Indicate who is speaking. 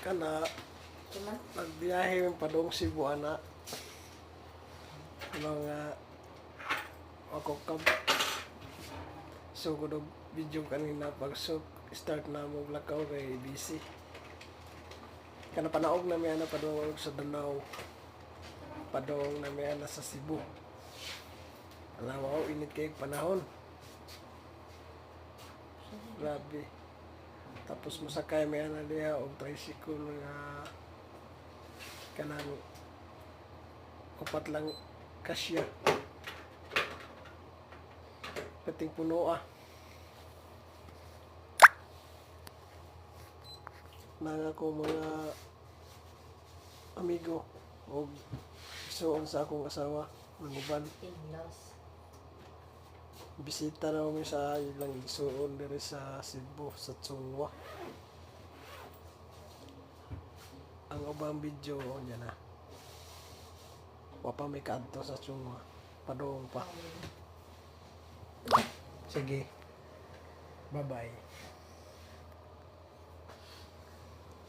Speaker 1: kana nagbiyahe pa dong Cebu ana mga ako kab so ko video kanina pag start na mo lakaw kay busy kana panaog na may ana padong sa Danau padong na may ana sa Cebu alam mo init kay panahon grabe tapos masakay may ana diha og tricycle nga kanang upat lang kasya pating puno mga ko mga amigo o isuon sa akong asawa manguban bisita na kami sa ilang isuon diri sa Cebu sa Tsungwa ang ubang video niya na wapa may kanto sa Tsungwa padong pa sige bye bye